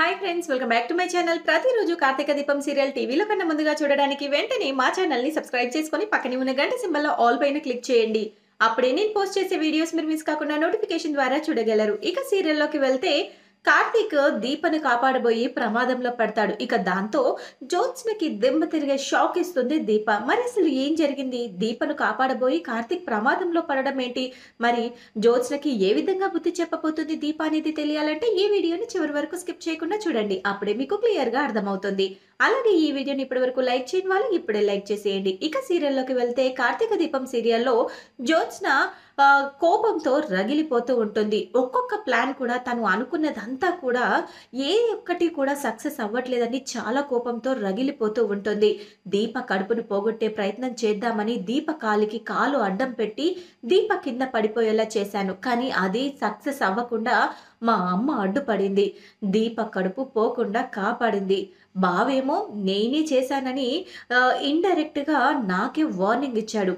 Hi friends, welcome back to my channel. ప్రతిరోజు కార్తీక దీపం serial టీవీలో కన్నా ముందుగా చూడడానికి వెంటనే మా ఛానల్ని సబ్స్క్రైబ్ చేసుకొని పక్కనే ఉన్న గంట సింబల్లో ఆల్ పైన క్లిక్ చేయండి. అప్పుడే నేను పోస్ట్ చేసే వీడియోస్ మీరు మిస్ కాకుండా నోటిఫికేషన్ ద్వారా చూడగలరు. ఇక సీరియల్లోకి వెళ్తే కార్తీక్ దీపను కాపాడబోయి ప్రమాదంలో పడతాడు. ఇక దాంతో జ్యోత్స్నకి దిమ్మ తిరిగే షాక్ ఇస్తుంది దీప. మరి అసలు ఏం జరిగింది? దీపను కాపాడబోయి కార్తీక్ ప్రమాదంలో పడడం ఏంటి? మరి జ్యోత్స్నకి ఏ విధంగా బుద్ధి చెప్పబోతుంది దీప అనేది తెలియాలంటే ఈ వీడియోని చివరి వరకు స్కిప్ చేయకుండా చూడండి. అప్పుడే మీకు క్లియర్ గా అర్థమవుతుంది. అలాగే ఈ వీడియోని ఇప్పటి వరకు లైక్ చేయని వాళ్ళు ఇప్పుడే లైక్ చేసేయండి. ఇక సీరియల్లోకి వెళ్తే కార్తీక దీపం సీరియల్లో జ్యోత్స్న కోపంతో రగిలిపోతూ ఉంటుంది. ఒక్కొక్క ప్లాన్ కూడా తను అనుకున్నదంతా కూడా ఏ ఒక్కటి కూడా సక్సెస్ అవ్వట్లేదని చాలా కోపంతో రగిలిపోతూ ఉంటుంది. దీప కడుపును పోగొట్టే ప్రయత్నం చేద్దామని దీప కాలికి కాలు అడ్డం పెట్టి దీప కింద పడిపోయేలా చేశాను. కానీ అది సక్సెస్ అవ్వకుండా మా అమ్మ అడ్డుపడింది. దీప కడుపు పోకుండా కాపాడింది. బావేమో నేనే చేశానని ఇండైరెక్ట్‌గా నాకే వార్నింగ్ ఇచ్చాడు.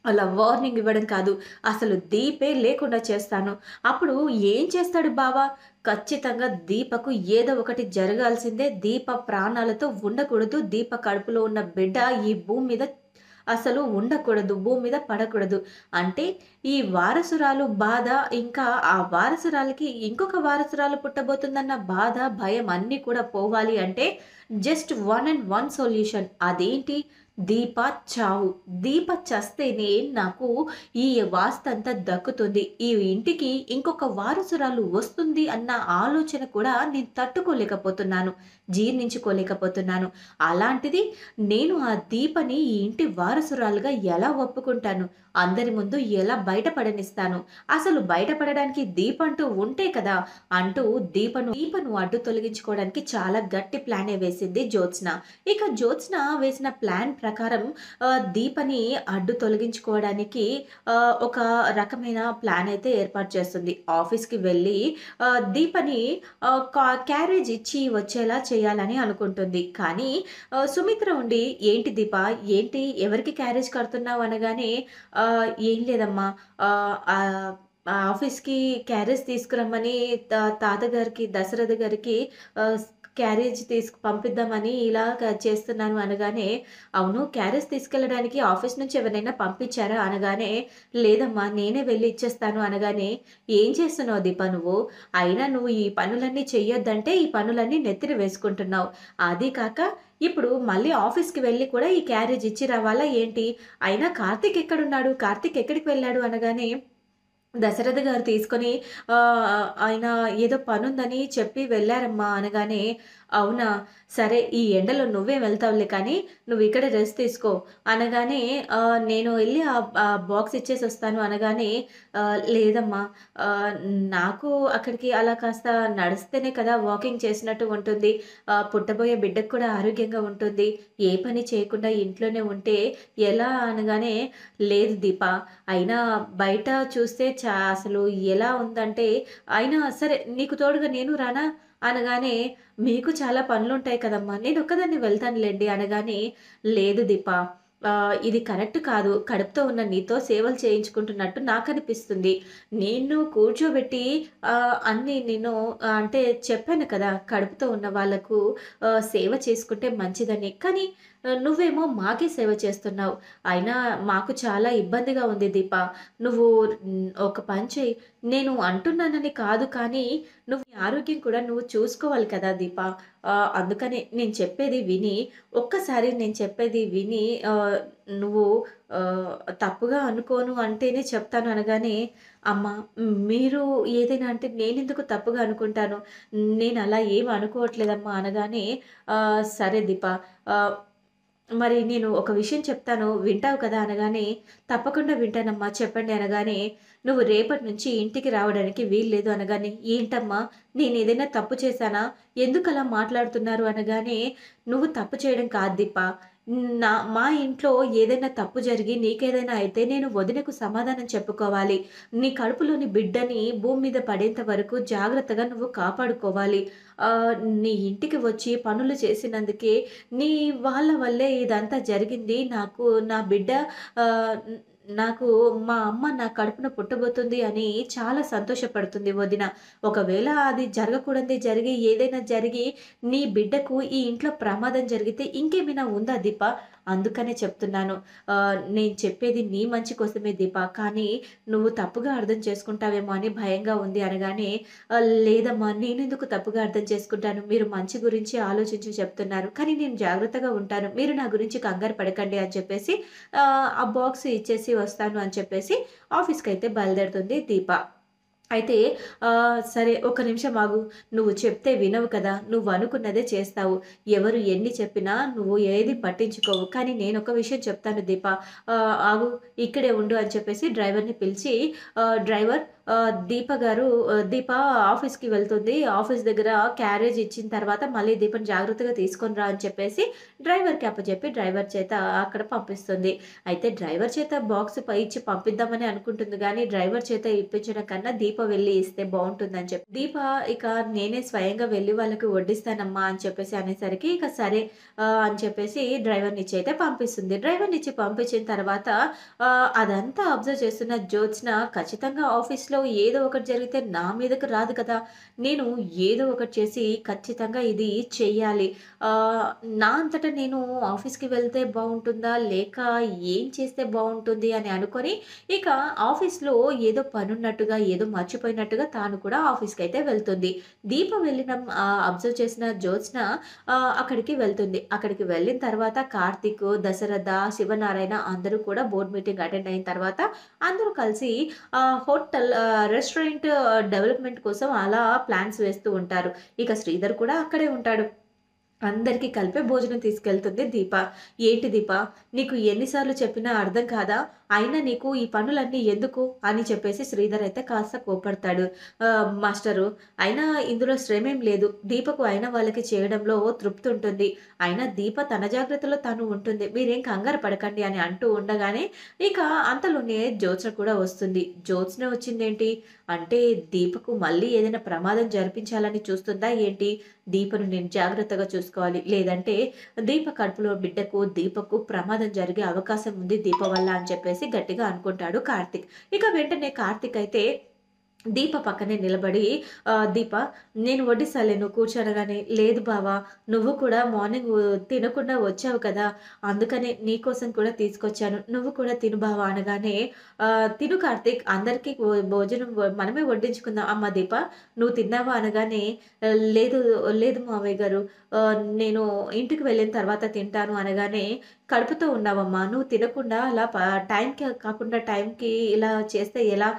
అలా వార్నింగ్ ఇవ్వడం కాదు, అసలు దీపే లేకుండా చేస్తాను. అప్పుడు ఏం చేస్తాడు బావ? ఖచ్చితంగా దీపకు ఏదో ఒకటి జరగాల్సిందే. దీప ప్రాణాలతో ఉండకూడదు. దీప కడుపులో ఉన్న బిడ్డ ఈ భూమి మీద అసలు ఉండకూడదు. భూమి మీద పడకూడదు. అంటే ఈ వారసురాలు బాధ, ఇంకా ఆ వారసురాలికి ఇంకొక వారసురాలు పుట్టబోతుందన్న బాధ, భయం అన్నీ కూడా పోవాలి అంటే just one and one solution. అదేంటి? దీప చావు. దీప చస్తేనే నాకు ఈ వాస్తంతా దక్కుతుంది. ఈ ఇంటికి ఇంకొక వారసురాలు వస్తుంది అన్న ఆలోచన కూడా నేను తట్టుకోలేకపోతున్నాను. జీర్ణించుకోలేకపోతున్నాను. అలాంటిది నేను ఆ దీపని ఈ ఇంటి వారసురాలుగా ఎలా ఒప్పుకుంటాను? అందరి ముందు ఎలా బయటపడనిస్తాను? అసలు బయటపడడానికి దీపంటూ ఉంటే కదా అంటూ దీపను అడ్డు తొలగించుకోవడానికి చాలా గట్టి ప్లానే వేసింది జ్యోత్స్న. ఇక జ్యోత్స్న వేసిన ప్లాన్ ప్రకారం దీపని అడ్డు తొలగించుకోవడానికి ఒక రకమైన ప్లాన్ అయితే ఏర్పాటు చేస్తుంది. ఆఫీస్‌కి వెళ్ళి దీపని క్యారేజ్ ఇచ్చి వచ్చేలా చేయాలని అనుకుంటుంది. కానీ సుమిత్ర ఉండి, "ఏంటి దీప? ఏంటి? ఎవరికి క్యారేజ్ కడుతున్నావు?" అనగానే "ఏం లేదమ్మా, ఆహ్, ఆఫీస్‌కి క్యారేజ్ తీసుకురమ్మని తాతగారికి, దశరథ గారికి ఆహ్, క్యారేజ్ పంపిద్దామని ఇలాగ చేస్తున్నాను" అనగానే, "అవును, క్యారేజ్ తీసుకెళ్ళడానికి ఆఫీస్ నుంచి ఎవరినైనా పంపించారా?" అనగానే, "లేదమ్మా, నేనే వెళ్లి ఇచ్చేస్తాను" అనగానే, "ఏం చేస్తున్నావు దీప నువ్వు? అయినా నువ్వు ఈ పనులన్నీ చెయ్యొద్దంటే ఈ పనులన్నీ నెత్తిన వేసుకుంటున్నావు. అదీ కాక ఇప్పుడు మళ్ళీ ఆఫీస్‌కి వెళ్లి కూడా ఈ క్యారేజ్ ఇచ్చి రావాలా ఏంటి? అయినా కార్తీక్ ఎక్కడున్నాడు? కార్తీక్ ఎక్కడికి వెళ్ళాడు?" అనగానే, దశరథ గారు తీసుకొని ఆయన ఏదో పనుందని చెప్పి వెళ్లారమ్మా అనగానే, "అవునా! సరే, ఈ ఎండలో నువ్వే వెళ్తావులే కానీ నువ్విక్కడే రెస్ట్ తీసుకో" అనగానే, "నేను ఎళ్లి బాక్స్ ఇచ్చేసొస్తాను" అనగానే, "లేదమ్మా, ఆహ్, నాకు అక్కడికి అలా కాస్త నడిస్తేనే కదా వాకింగ్ చేసినట్టు ఉంటుంది. పుట్టబోయే బిడ్డకు కూడా ఆరోగ్యంగా ఉంటుంది. ఏ పని చేయకుండా ఇంట్లోనే ఉంటే ఎలా?" అనగానే, "లేదు దీప, అయినా బయట చూస్తే అసలు ఎలా ఉందంటే, అయినా సరే నీకు తోడుగా నేను రానా?" అనగానే, "మీకు చాలా పనులుంటాయి కదమ్మా! నేనొక్కదాన్ని వెళ్తానులెండి" అనగానే, "లేదు దీప, ఇది కరెక్ట్ కాదు. కడుపుతో ఉన్న నీతో సేవలు చేయించుకుంటున్నట్టు నాకనిపిస్తుంది. నిన్ను కూర్చోబెట్టి అన్నీ నేను అంటే చెప్పాను కదా! కడుపుతో ఉన్న వాళ్ళకు సేవ చేసుకుంటే మంచిదని. కానీ నువ్వేమో మాకే సేవ చేస్తున్నావు. అయినా మాకు చాలా ఇబ్బందిగా ఉంది దీప. నువ్వు ఒక పని చెయి. నేను అంటున్నానని కాదు కానీ, నువ్వు నీ ఆరోగ్యం కూడా నువ్వు చూసుకోవాలి కదా దీప. అందుకనే నేను చెప్పేది విని, ఒక్కసారి నేను చెప్పేది విని నువ్వు ఆహ్, తప్పుగా అనుకోను అంటేనే చెప్తాను" అనగానే, "అమ్మ, మీరు ఏదైనా అంటే నేనెందుకు తప్పుగా అనుకుంటాను? నేనలా ఏమి అనుకోవట్లేదమ్మా" అనగానే, "సరే దీప, ఆహ్, మరి నేను ఒక విషయం చెప్తాను, వింటావు కదా" అనగానే, "తప్పకుండా వింటానమ్మా, చెప్పండి" అనగానే, "నువ్వు రేపటి నుంచి ఇంటికి రావడానికి వీల్లేదు" అనగానే, "ఏంటమ్మా, నేనేదైనా తప్పు చేశానా? ఎందుకలా మాట్లాడుతున్నారు?" అనగానే, "నువ్వు తప్పు చేయడం కాదు దీప. మా ఇంట్లో ఏదైనా తప్పు జరిగి నీకేదైనా అయితే నేను వదినకు సమాధానం చెప్పుకోవాలి. నీ కడుపులోని బిడ్డని భూమి మీద పడేంత వరకు జాగ్రత్తగా నువ్వు కాపాడుకోవాలి. నీ ఇంటికి వచ్చి పనులు చేసినందుకే, నీ వాళ్ళ వల్లే ఇదంతా జరిగింది. నాకు నా బిడ్డ ఆహ్, నాకు మా అమ్మ నా కడుపున పుట్టబోతుంది అని చాలా సంతోషపడుతుంది వదిన. ఒకవేళ అది జరగకూడనిది జరిగి, ఏదైనా జరిగి నీ బిడ్డకు ఈ ఇంట్లో ప్రమాదం జరిగితే ఇంకేమైనా ఉందా దీప? అందుకనే చెప్తున్నాను. నేను చెప్పేది నీ మంచి కోసమే దీప. కానీ నువ్వు తప్పుగా అర్థం చేసుకుంటావేమో అని భయంగా ఉంది అనగానే, లేదమ్మా నేనెందుకు తప్పుగా అర్థం చేసుకుంటాను. మీరు మంచి గురించి ఆలోచించి చెప్తున్నారు. కానీ నేను జాగ్రత్తగా ఉంటాను. మీరు నా గురించి కంగారు పడకండి అని చెప్పేసి ఆ బాక్స్ ఇచ్చేసి వస్తాను అని చెప్పేసి ఆఫీస్‌కైతే బయలుదేరుతుంది దీప. అయితే సరే ఒక్క నిమిషం ఆగు. నువ్వు చెప్తే వినవు కదా! నువ్వు అనుకున్నదే చేస్తావు. ఎవరు ఎన్ని చెప్పినా నువ్వు ఏది పట్టించుకోవు. కానీ నేనొక విషయం చెప్తాను దీప. ఆగు ఇక్కడే ఉండు అని చెప్పేసి డ్రైవర్‌ని పిలిచి డ్రైవర్ దీప గారు దీప ఆఫీస్‌కి వెళ్తుంది. ఆఫీస్ దగ్గర క్యారేజ్ ఇచ్చిన తర్వాత మళ్ళీ దీపని జాగ్రత్తగా తీసుకొని రా అని చెప్పేసి డ్రైవర్‌కి అప్పచెప్పి డ్రైవర్ చేత అక్కడ పంపిస్తుంది. అయితే డ్రైవర్ చేత బాక్స్ ఇచ్చి పంపిద్దామని అనుకుంటుంది గానీ, డ్రైవర్ చేత ఇప్పించడం కన్నా దీప వెళ్లి ఇస్తే బావుంటుందని చెప్పి దీప ఇక నేనే స్వయంగా వెళ్లి వాళ్ళకి వడ్డిస్తానమ్మా అని చెప్పేసి అనేసరికి ఇక సరే అని చెప్పేసి డ్రైవర్‌నిచ్చి అయితే పంపిస్తుంది. డ్రైవర్‌నిచ్చి పంపించిన తర్వాత అదంతా అబ్జర్వ్ చేస్తున్న జ్యోత్స్న ఖచ్చితంగా ఆఫీస్‌లో ఏదో ఒకటి జరిగితే నా మీదకి రాదు కదా! నేను ఏదో ఒకటి చేసి ఖచ్చితంగా ఇది చెయ్యాలి. ఆహ్, నా అంతట నేను ఆఫీస్‌కి వెళ్తే బావుంటుందా? లేక ఏం చేస్తే బావుంటుంది అని అనుకోని ఇక ఆఫీస్‌లో ఏదో పనున్నట్టుగా, ఏదో మర్చిపోయినట్టుగా తాను కూడా ఆఫీస్‌కైతే వెళ్తుంది. దీప వెళ్ళిన అబ్జర్వ్ చేసిన జ్యోత్స్న అక్కడికి వెళ్తుంది. అక్కడికి వెళ్ళిన తర్వాత కార్తీక్, దశరథ, శివనారాయణ అందరూ కూడా బోర్డ్ మీటింగ్ అటెండ్ అయిన తర్వాత అందరూ కలిసి రెస్టారెంట్ డెవలప్‌మెంట్ కోసం అలా ప్లాన్స్ వేస్తూ ఉంటారు. ఇక శ్రీధర్ కూడా అక్కడే ఉంటాడు. అందరికి కలిపే భోజనం తీసుకెళ్తుంది దీప. "ఏంటి దీప నీకు ఎన్ని సార్లు చెప్పినా అర్థం కాదా? అయినా నీకు ఈ పనులన్నీ ఎందుకు?" అని చెప్పేసి శ్రీధర్ అయితే కాస్త కోప్పడతాడు. "మాస్టరు అయినా ఇందులో శ్రమేం లేదు. దీపకు అయిన వాళ్ళకి చేయడంలో తృప్తి ఉంటుంది. అయినా దీప తన జాగ్రత్తలో తను ఉంటుంది. మీరేం కంగారు పడకండి" అని అంటూ ఉండగానే ఇక అంతలోనే జ్యోత్స్న కూడా వస్తుంది. జ్యోత్స్న వచ్చిందేంటి? అంటే దీపకు మళ్ళీ ఏదైనా ప్రమాదం జరిపించాలని చూస్తుందా ఏంటి? దీపను నేను జాగ్రత్తగా చూసుకోవాలి. లేదంటే దీప కడుపులో బిడ్డకు, దీపకు ప్రమాదం జరిగే అవకాశం ఉంది దీప వల్ల అని చెప్పేసి గట్టిగా అనుకుంటాడు కార్తీక్. ఇక వెంటనే కార్తీక్ అయితే దీప పక్కనే నిలబడి "దీప నేను వడ్డిస్తాలే నువ్వు కూర్చో" అనగానే, "లేదు బావ నువ్వు కూడా మార్నింగ్ తినకుండా వచ్చావు కదా! అందుకనే నీకోసం కూడా తీసుకొచ్చాను. నువ్వు కూడా తిను బావ" అనగానే, "తిను కార్తీక్ అందరికీ భోజనం మనమే వడ్డించుకుందాం." "అమ్మ దీప నువ్వు తిన్నావా?" అనగానే, లేదు లేదు మావయ్య గారు నేను ఇంటికి వెళ్ళిన తర్వాత తింటాను" అనగానే, "కడుపుతో ఉన్నావమ్మా నువ్వు తినకుండా అలా టైంకి కాకుండా టైంకి ఇలా చేస్తే ఎలా?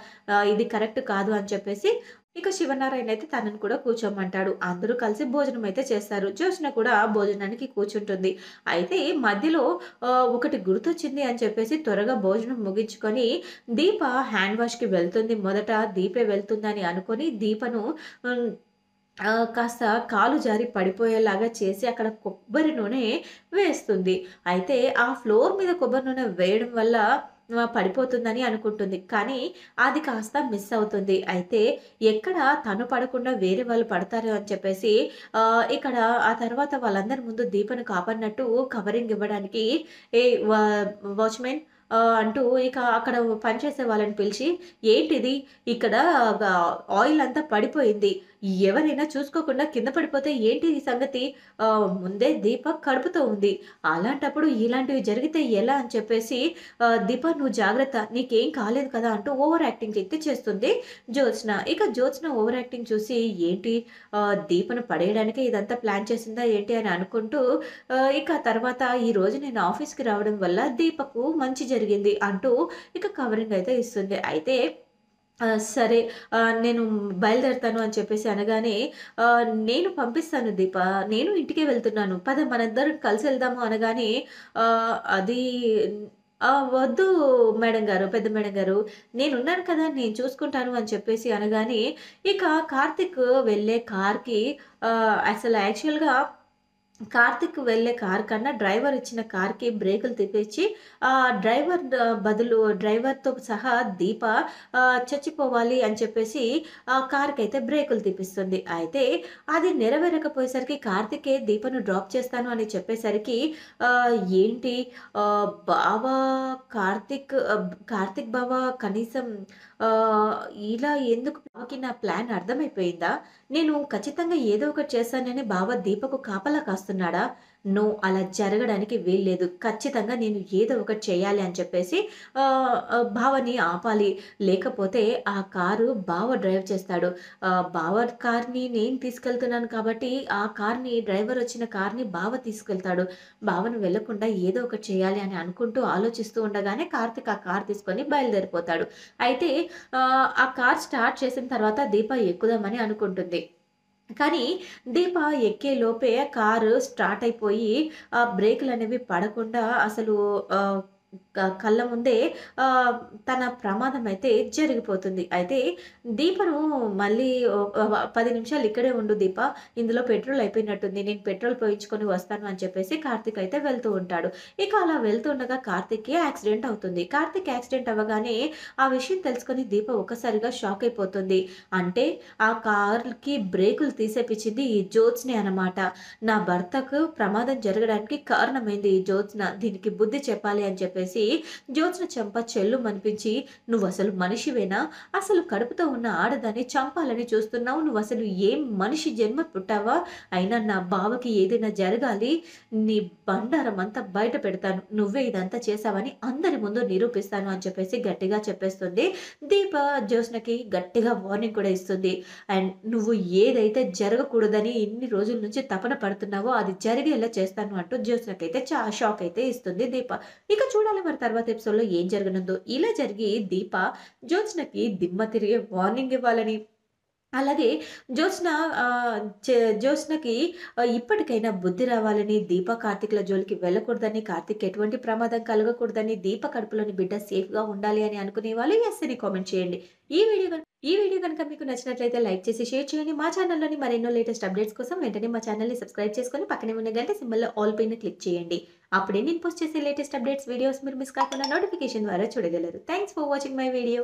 ఇది కరెక్ట్ కాదు" అని చెప్పేసి ఇక శివనారాయణ అయితే తనని కూడా కూర్చోమంటాడు. అందరూ కలిసి భోజనం అయితే చేస్తారు. జ్యోత్స్న కూడా భోజనానికి కూర్చుంటుంది. అయితే మధ్యలో ఒకటి గుర్తొచ్చింది అని చెప్పేసి త్వరగా భోజనం ముగించుకొని దీప హ్యాండ్ వాష్‌కి వెళ్తుంది. మొదట దీపే వెళ్తుందని అనుకోని దీపను హ్మ్. కాస్త కాలు జారి పడిపోయేలాగా చేసి అక్కడ కొబ్బరి నూనె వేస్తుంది. అయితే ఆ ఫ్లోర్ మీద కొబ్బరి నూనె వేయడం వల్ల పడిపోతుందని అనుకుంటుంది. కానీ అది కాస్త మిస్ అవుతుంది. అయితే ఎక్కడ తను పడకుండా వేరే వాళ్ళు పడతారు అని చెప్పేసి ఇక్కడ ఆ తర్వాత వాళ్ళందరి ముందు దీపను కాపాడినట్టు కవరింగ్ ఇవ్వడానికి ఏ వా వాచ్‌మెన్ అంటూ ఇక అక్కడ పనిచేసే వాళ్ళని పిలిచి, "ఏంటిది ఇక్కడ గా ఆయిల్ అంతా పడిపోయింది. ఎవరైనా చూసుకోకుండా కింద పడిపోతే ఏంటి ఈ సంగతి? ముందే దీప కడుపుతో ఉంది. అలాంటప్పుడు ఇలాంటివి జరిగితే ఎలా?" అని చెప్పేసి "దీప నువ్వు జాగ్రత్త. నీకేం కాలేదు కదా!" అంటూ ఓవర్ యాక్టింగ్ అయితే చేస్తుంది జ్యోత్స్న. ఇక జ్యోత్స్న ఓవర్ యాక్టింగ్ చూసి ఏంటి దీపను పడేయడానికే ఇదంతా ప్లాన్ చేసిందా ఏంటి అని అనుకుంటూ ఇక తర్వాత "ఈరోజు నేను ఆఫీస్‌కి రావడం వల్ల దీపకు మంచి జరిగింది" అంటూ ఇక కవరింగ్ అయితే ఇస్తుంది. అయితే సరే నేను బయలుదేరుతాను అని చెప్పేసి అనగానే, "నేను పంపిస్తాను దీప. నేను ఇంటికే వెళ్తున్నాను. పద మనందరం కలిసెళ్దాము" అనగానే, అది వద్దు మేడం గారు, పెద్ద మేడం గారు. నేనున్నాను కదా! నేను చూసుకుంటాను అని చెప్పేసి అనగానే, ఇక కార్తీక్ వెళ్ళే కార్‌కి అసలు యాక్చువల్‌గా కార్తిక్ వెళ్ళే కార్ కన్నా డ్రైవర్ ఇచ్చిన కార్‌కి బ్రేకులు తిప్పించి డ్రైవర్ బదులు డ్రైవర్‌తో సహా దీప చచ్చిపోవాలి అని చెప్పేసి కార్‌కైతే బ్రేకులు తిప్పిస్తుంది. అయితే అది నెరవేరకపోయేసరికి కార్తికే దీపను డ్రాప్ చేస్తాను అని చెప్పేసరికి ఏంటి బావ కార్తిక్ బావ కనీసం ఆహ్, ఇలా ఎందుకు బావకి నా ప్లాన్ అర్థమైపోయిందా? నేను ఖచ్చితంగా ఏదో ఒకటి చేస్తానని బావ దీపకు కాపలా కాస్తున్నాడా? నో, అలా జరగడానికి వీల్లేదు. ఖచ్చితంగా నేను ఏదో ఒకటి చేయాలి అని చెప్పేసి బావని ఆపాలి. లేకపోతే ఆ కారు బావ డ్రైవ్ చేస్తాడు. బావ కార్‌ని నేను తీసుకెళ్తున్నాను కాబట్టి ఆ కార్‌ని డ్రైవర్ వచ్చిన కార్‌ని బావ తీసుకెళ్తాడు. బావను వెళ్ళకుండా ఏదో ఒకటి చేయాలి అని అనుకుంటూ ఆలోచిస్తూ ఉండగానే కార్తీక్ ఆ కార్ తీసుకొని బయలుదేరిపోతాడు. అయితే ఆ కార్ స్టార్ట్ చేసిన తర్వాత దీప ఎక్కుదామని అనుకుంటుంది. కానీ దీప ఎక్కే లోపే కారు స్టార్ట్ అయిపోయి బ్రేకులనేవి పడకుండా అసలు ఆహ్, కళ్ళ ముందే ఆహ్, తన ప్రమాదం అయితే జరిగిపోతుంది. అయితే దీపను మళ్ళీ 10 నిమిషాలు ఇక్కడే ఉండు దీప, ఇందులో పెట్రోల్ అయిపోయినట్టుంది. నేను పెట్రోల్ పోయించుకొని వస్తాను అని చెప్పేసి కార్తీక్ అయితే వెళ్తూ ఉంటాడు. ఇక అలా వెళ్తుండగా కార్తీక్‌కి యాక్సిడెంట్ అవుతుంది. కార్తీక్ యాక్సిడెంట్ అవ్వగానే ఆ విషయం తెలుసుకొని దీప ఒక్కసారిగా షాక్ అయిపోతుంది. అంటే ఆ కార్‌కి బ్రేకులు తీసేపిచ్చింది ఈ జ్యోత్స్నే అనమాట. నా భర్తకు ప్రమాదం జరగడానికి కారణమైంది ఈ జ్యోత్స్న. దీనికి బుద్ధి చెప్పాలి అని చెప్పేసి జ్యోత్స్న చెంప చెల్లుమనిపించి, "నువ్వసలు మనిషివేనా? అసలు కడుపుతో ఉన్న ఆడదాన్ని చంపాలని చూస్తున్నావు. నువ్వసలు ఏం మనిషి జన్మ పుట్టావా? అయినా నా బావకి ఏదైనా జరగాలి. నీ బండారం అంతా బయట పెడతాను. నువ్వే ఇదంతా చేశావని అందరి ముందు నిరూపిస్తాను" అని చెప్పేసి గట్టిగా చెప్పేస్తుంది. దీప జ్యోత్స్నకి గట్టిగా వార్నింగ్ కూడా ఇస్తుంది. అండ్ నువ్వు ఏదైతే జరగకూడదని ఇన్ని రోజుల నుంచి తపన పడుతున్నావో అది జరిగేలా చేస్తాను అంటూ జ్యోత్స్నకైతే షాక్ అయితే ఇస్తుంది దీప. ఇక చూడాలి మరి తర్వాత ఎపిసోడ్‌లో ఏం జరగనుందో. ఇలా జరిగి దీప జ్యోత్స్నకి దిమ్మ తిరిగే వార్నింగ్ ఇవ్వాలని, అలాగే జ్యోత్స్న ఆహ్, జ్యోత్స్నకి ఇప్పటికైనా బుద్ధి రావాలని, దీప కార్తీక్‌ల జోలికి వెళ్ళకూడదని, కార్తీక్‌కి ఎటువంటి ప్రమాదం కలగకూడదని, దీప కడుపులోని బిడ్డ సేఫ్‌గా ఉండాలి అని అనుకునే వాళ్ళు యెస్ అని కామెంట్ చేయండి. ఈ వీడియో గనుక మీకు నచ్చినట్లయితే లైక్ చేసి షేర్ చేయండి. మా ఛానల్‌లోని మరెన్నో లేటెస్ట్ అప్డేట్స్ కోసం వెంటనే మా ఛానెల్‌ని సబ్స్క్రైబ్ చేసుకొని పక్కనే ఉన్న గంట సింబల్‌లో ఆల్ పైన క్లిక్ చేయండి. అప్పుడే నేను పోస్ట్ చేసే లేటెస్ట్ అప్డేట్స్ వీడియోస్ మీరు మిస్ కాకుండా నోటిఫికేషన్ ద్వారా చూడగలరు. Thanks for watching my video.